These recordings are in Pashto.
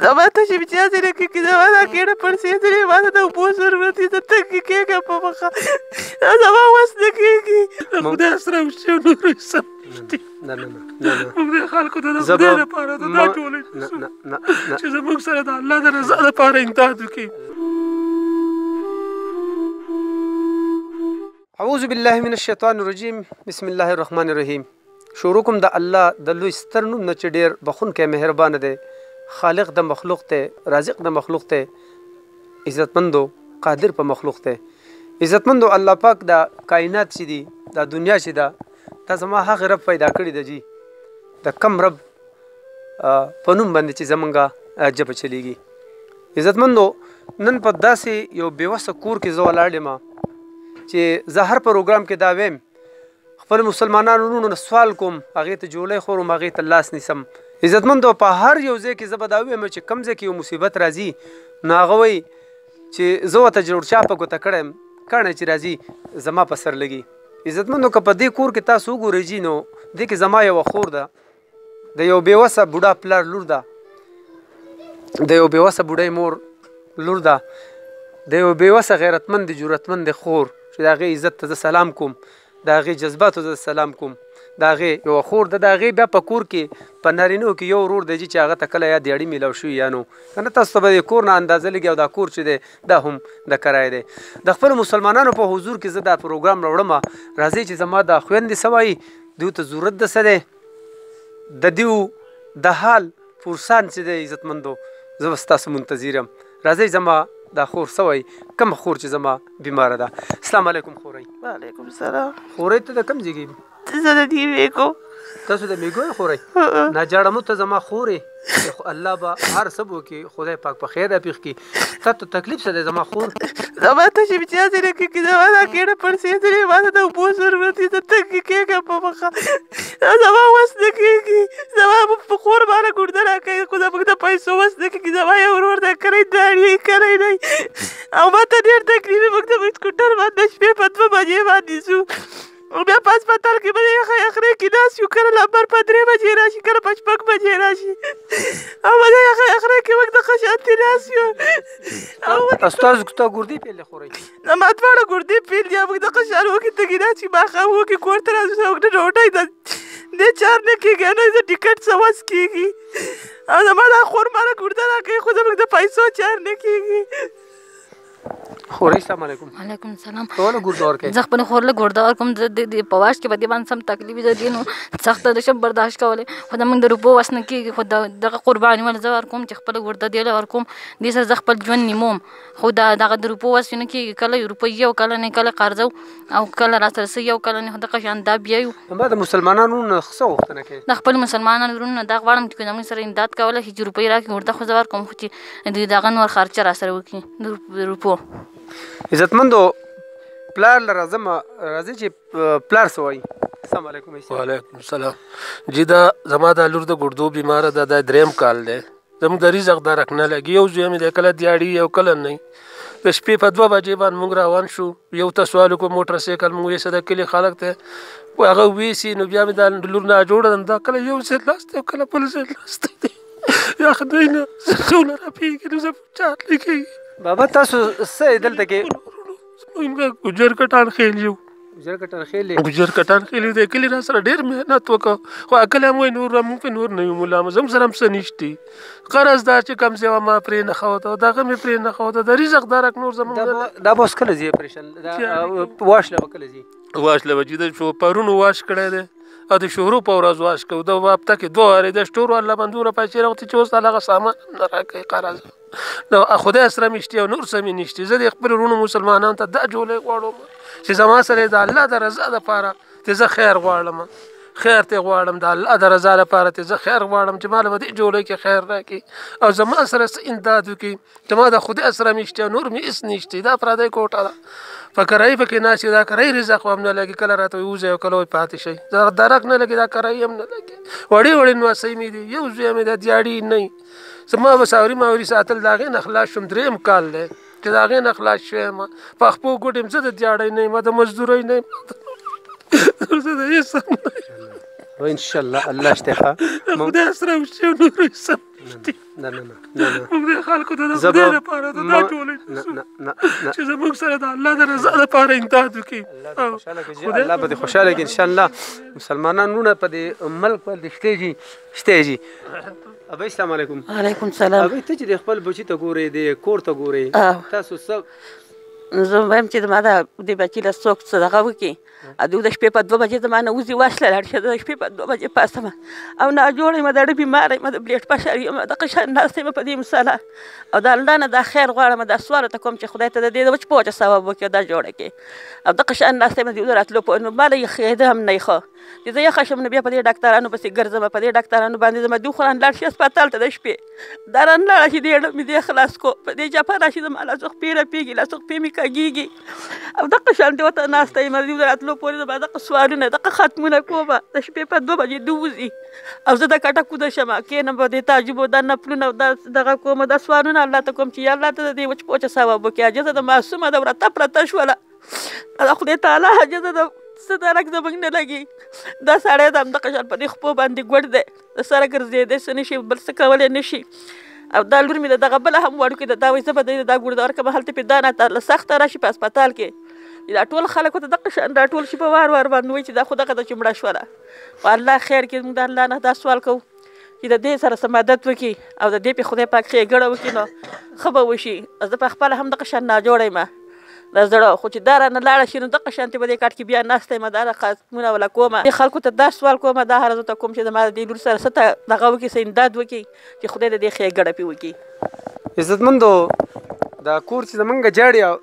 زما ته چې بیا ځینې کې زما دا کېڼه پړسېدلې ما ته د اوبو ضرورت دی زه تږې کېږم په مخه زما وس نه کېږي د خدای سره وشي نور سم موږ د خلکو ته د خدای لپاره د دا ټولې چې زموږ سره د الله د رضا لپاره امداد وکړي. اعوذ بالله من الشیطان الرجیم بسم الله الرحمن الرحیم. شروع کوم د الله د لوی ستر نوم نه چې ډېر بخونکی مهربانه دی، خالق د مخلوق دی، رازق د مخلوق دی، عزتمندو قادر په مخلوق دی. عزتمندو الله پاک د کائنات چې دي د دنیا چې ده دا زما هغه رب پیدا کړي ده جی د کم رب په نوم باندې چې زمونږه ژبه چلیږي. عزتمندو نن په داسې یو بېوسه کور کې زه ولاړ یم چې زه هر پروګرام کې دا ویم خپل مسلمانانو وروڼو نه سوال کوم هغې ته جوړی خورم هغې ته لاس نیسم. عزتمندو په هر یو ځای کې زه به دا ویم چې کوم ځای کې یو مصیبت راځي نو هغه وایي چې زه ورته جوړچا په ګوته کړی یم کاڼی چې راځي زما په سر لګي. عزتمندو که په دې کور کې تاسو وګورئ جي نو دې کې زما یوه خور ده د یو بېوسه بوډا پلار لور ده د یو بېوسه بوډۍ مور لور ده د یو بېوسه غیرتمند جرأتمند خور چې د هغې عزت ته زه سلام کوم د هغې جذباتو زه سلام کوم د هغې یوه خور ده د هغې بیا په کور کې په نارینهو کې یو ورور دی چې هغه ته کله یا دیاړي میلاو شوي یا نو که نه تاسو ته به د کور نه اندازه لګي او دا کور چې دی دا هم د کرایه دی. د خپلو مسلمانانو په حضور کې زه دا پروګرام راوړم راځئ چې زما دا خویندې څه وایي دوی ته ضرورت د څه دی د دیو د حال پرسان چې دی عزتمندو زه به ستاسو منتظر یم. راځئ زما دا خور څه وایي کومه خور چې زما بیماره ده. السلام علیکم خورئ. وعلیکم السلام. خورئ ته د کوم ځای کې زه د دې میږو. تاسو د میږو یې خورئ؟ ناجاړه ته زما خورې الله به هر څه وکړي خدای پاک په خیر راپېښ کړي. تا ته تکلیف څه دی زما خور؟ زما ته چې بیا ځینې کې زما دا کېڼه پړسېدلې ما ته د اوبو ضرورت دی زه تږې کېږم په مخه زما وس نه کېږي زما په خور باندې ګوډه راکوي خو زموږ د پیسو وس نه کېږي زما یو ورور دی کلی داړي کلی دی او ما ته ډېر تکلیف موږ ته په سکوټر باندې شپې په 2 بجې باندې ځو او بیا په هسپتال کې به یخه یخرې کې ناست یو کله لمبر په 3 بجې راشي کله په 6 بجې راشي او به د یخه یخرې کې موږ د ښه شانتې ناست یو. ستاسو تا ګردې پیلې خورئ؟ نه ما دواړه ګردې پیل دي موږ د ښه شان وکړي تږي ناست چې ماښام وکړي کور ته راځو موږ د ډوډۍ دې چار نه کېږي نه د ټیکټ څه وس کېږي او زما دا خور ماله ګرده راکوي خو زموږ د پیسو چار نه کېږي. خورئ السلام علیکم. وعلیکم السلام. ته ولې ګرده ورکوې؟ زه خپلې خور له ګرده ورکوم په واش کې به دې باندې سم تکلیف زه دې نو سخته نشم برداشت کولی خو زموږ د روپو وس نه کېږي خو دغه قرباني ولې زه ورکوم چې خپله ګرده دې له ورکوم دې سره زه خپل ژوند نیموم خو دغه د روپو وس نه کېږي کله روپۍ او کله نه کله قرضه او کله راسره څه یو کله نه دغه شان دا بیا یو. ما د مسلمانانو نه څه غوښتنه کوې؟ د خپلو مسلمانانو وروڼو نه دا غواړم چې زموږ سره امداد کولی شي چې روپۍ راکړي ګرده خو زه ورکوم خو چې دوی د هغه نور خرچه راسره وکړي د روپو. عزتمندو پلار له راځم راځئ چې پلار څه وایي. السلام علیکم. وعلیکم السلام. جی دا زما دا لور د ګردو بیماره ده دا 3م کال دی زموږ د رزق درک نه لګي یو زوی مې دی کله دیاړي یو کله نه د شپې په 2 بجې باندې موږ روان شو یو ته سوال وکړو موټر سایکل موږ یې څه د کلي خلک ته هغه ویسي نو بیا مې دا لور ناجوړه ده دا کله یو ځای لاس دی کله بل ځای لاس دی یا خدای نه زه خونه راپېږي نو زه چا نه کېږي. بابا تاسو څه دلته کې موږ ګجر کټان خیل یو ګجر کټان خیل ګجر کټان خیل دی کلي را سره ډېر محنت وکړو خو کله هم وایي نور موږ پې نور نه یو ملا زموږ سره هم څه نشتي قرض دا چې کم ځای ما پرې نه ښوته دغه مې پرې نه ښوته د رزق درک نور زموږ دا به اوس کله ځي اپریشن واش له به کله ځي؟ واش له به چې د پرونو واش کړی دی او د شورو په ورځ واش کوو د هفته کې 2 وارې د شټورو الله باندې دومره پیسې راغوتې چې اوس هغه سامان نه راکوي قرض نو خدای سره مې شتي او نور څه مې نشتي زه د خپلو وروڼو مسلمانانو ته دا جولی غواړم چې زما سره د الله د رضا دپاره ته زه خیر غواړم خیر ته غواړم د الله د رضا لپاره ته زه خیر غواړم چې ما له به دې جولی کې خیر راکړي او زما سره څه امداد وکړي چې ما د خدای سره مې شتي او نور مې هېڅ نشتي دا پردی کوټه ده په کرایي پکې ناست دا کرایي رزق هم نه لګي کله راته ووځئ او کله پاتې شئ درک نه لګي دا کرایي هم نه لګي وړې وړې نواسۍ مې دي یو زوی مې د دیاړي نه زما به ساوري ماوري ساتل د هغې نه خلاص شوم 3م کال دی چې د هغې نه خلاص شوی یم په خپو ګوټ یم زه د دیاړۍ نه یم د مزدورۍ نه یم زه د هېڅ هم نه یم انشاءالله الله شته ښه خدای سره وشي نور هېڅ نه نه نه نه موږ د خلکو د خدای لپاره د دا ټولې چې زموږ سره د الله د رضا لپاره امداد وکړي. الله به دې خوشحاله کړي انشاءالله. مسلمانانو په دې ملک باندې شته جي. ابي السلام علیکم. وعلیکم السلام. ابي ته چې خپل بچی ته ګوري د کور ته ګوري تاسو سب زه وایم چې زما د بچي له څوک صدقه وکړي د شپې په 2 بجې زما نه وځي واصله لاړ شي د شپې په 2 بجې پاسم او ناجوړه یم د بیماره یم د بلیټ فشار یم د قشن ناستې یم په دې مسله او د الله نه د خیر غواړم د سوال ته کوم چې خدای ته د دې وچ پوهه ثواب وکړي دا جوړه کې او د قشن ناستې یم د راتلو په نو مال یې خېده هم نه خو چې زه یې خشم نه بیا په دې ډاکټرانو پسې ګرځم په دې ډاکټرانو باندې زما دوه خلان لاړ شي هسپتال ته د شپې دارن لاړ شي دې مې دې خلاص کو په دې جپا راشي زما لا څوک پیره پیږي لا څوک پیمي کاږي او دغه شان دی وته ناسته یم د راتلو پورې د دغه سوالونه دغه ختمونه کومه د شپې په 2 بجې دوزي او زه د کټه کو د شمه کې نه به د تعجب د نفلونه دغه کومه د سوالونه الله ته کوم چې یا الله ته دې وچ پوهه ثواب وکړي اجازه د معصومه د ورته پرته شوله الله خدای تعالی اجازه د صدرک زمونږ نه لګي دا سړی د همدغه شان په دې خپو باندې ګوډ دی د سره ګرځېدی څه نه شي بل څه کولی نه شي او دا لور مې د دغه بله هم وړوکې ده دا وایي زه به دا ګوډ ورکړم هلته پې دا نه سخته راشي په هسپتال کې دا ټول خلکو ته دغه شان دا ټول شي په وار وار باندې وایي چې دا خو دغه ده چې مړه شوله خو الله خیر کړي موږ د الله نه دا سوال کوو چې د دې سره څه مدد وکړي او د دې پې خدای پاک ښېګړه وکړي نو ښه به وشي زه په خپله هم دغه شان ناجوړه یم د زړه خو چې دا رانه لاړه شي نو دغه شانتې به دې کټ کې بیا ناسته یم دا خاتمونه ولا کومه دې خلکو ته دا سوال کومه دا هر زه ته کوم چې زما د دې لور سره څه ته دغه وکړي څه امداد وکړي چې خدای د دې ښېګړه پې وکړي. عزتمندو دا کور چې زمونږ جاړي او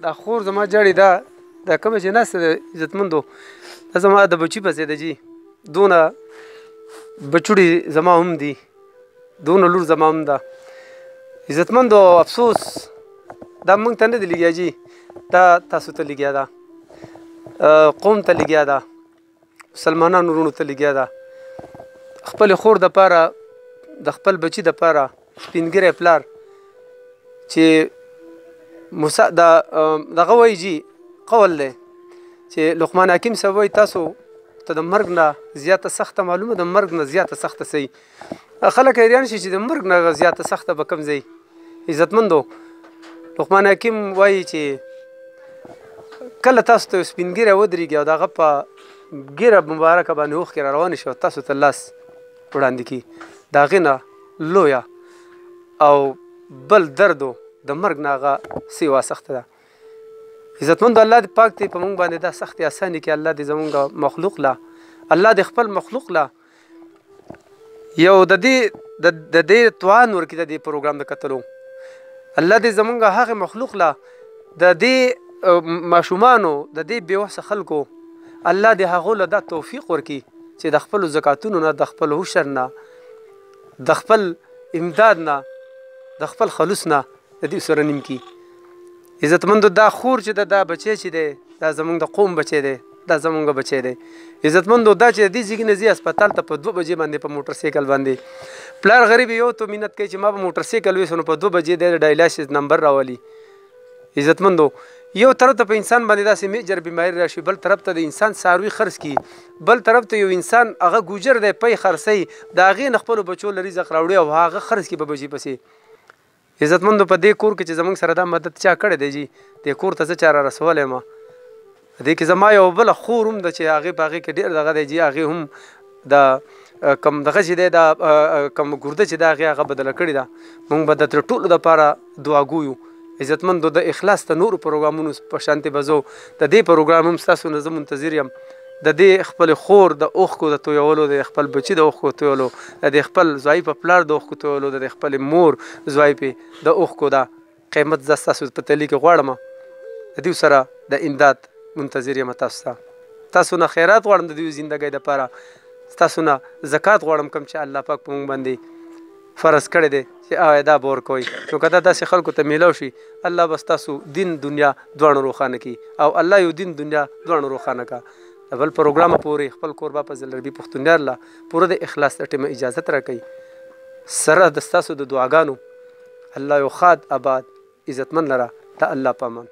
دا خور زما جاړي دا کومه چې ناسته ده عزتمندو دا زما د بچي پسې ده جي دونه بچوړي زما هم دي دونه لور زما هم ده عزتمندو. افسوس دا موږ ته نه دی لګیا جي دا تاسو ته لګیا ده قوم ته لګیا ده مسلمانانو وروڼو ته لګیا ده خپل خور د پاره د خپل بچي د پاره سپینګری پلار چې دغه وایي جي قول دی چې لقمان حکیم صاحب وایي تاسو ته د مرګ نه زیاته سخته معلومه د مرګ نه زیاته سخته صحیح خلک حیران شي چې د مرګ نه زیاته سخته به کوم ځای. عزتمندو لقمان حکیم وایي چې کله تاسو ته سپین ګیره ودرېږي او د هغه په ګیره مبارکه باندې اوښکې را روانې شي او تاسو ته لاس وړاندې کړي د هغې نه لویه او بل دردو د مرګ نه هغه سیوا سخته ده. عزتمندو الله دې پاک دی په موږ باندې دا سختې اساني کړي الله دې زموږ مخلوق له الله دې خپل مخلوق له یو د دې توان ورکړي د دې پروګرام د کتلو الله دې زموږ هغه مخلوق له د دې ماشومانو د دې بېوسه خلکو الله دې هغو له دا توفیق ورکړي چې د خپلو زکاتونو نه د خپل هوشر نه د خپل امداد نه د خپل خلوص نه د دې سره نیم کړي. عزتمندو دا خور چې دا بچی چې دی دا زموږ د قوم بچی دی دا زموږ بچی دی. عزتمندو دا چې د دې ځای نه ځي هسپتال ته په 2 بجې باندې په موټر سایکل باندې پلار غریب یو تو مینت کوي چې ما به موټر سایکل ویسو نو په 2 بجې د ډایلاسیس نمبر راولي. عزتمندو یو طرف ته په انسان باندې داسې میجر بیماری راشي بل طرف ته د انسان څاروي خرڅ کړي بل طرف ته یو انسان هغه ګوجر دی پی خرڅوي د هغې نه خپلو بچو له رزق راوړي او هغه خرڅ کړي په بچي پسې. عزتمندو په دې کور کې چې زموږ سره دا مدد چا کړی دی جي دې کور ته زه چا را رسولی یم دې کې زما یو بله خور هم ده چې هغې په هغې کې ډېر دغه دی جي هغې هم د کم دغه چې دی دا کم ګرده چې ده هغې هغه بدله کړې ده موږ به د تر ټولو دپاره دعا ګویو. عزتمندو د اخلاص ته نورو پروګرامونو په شانتې به زه د دې پروګرام هم ستاسو نه زه منتظر یم د دې خپل خور د اوښکو د تویولو د خپل بچي د اوښکو تویولو د خپل زوی په پلار د اوښکو تویولو د خپل مور زوی په د اوښکو دا قیمت زه ستاسو په تلي کې غواړم د دې سره د امداد منتظر یم تاسو نه خیرات غواړم د دې زندګۍ دپاره ستاسو نه زکات غواړم کوم چې الله پاک په موږ باندې فرض کړی دی چې دا به ورکوئ نو که دا داسې خلکو ته میلاو شي الله به ستاسو دین دنیا دواړه روښانه کړي او الله یو دین دنیا دواړه روښانه کړه. د بل پروګرامه پورې خپل کوربه په زلربي پښتونیار له پوره د اخلاص د ټیمه اجازت راکوي سره د ستاسو د دعاګانو الله یو خاد آباد عزتمن لره د الله په امان.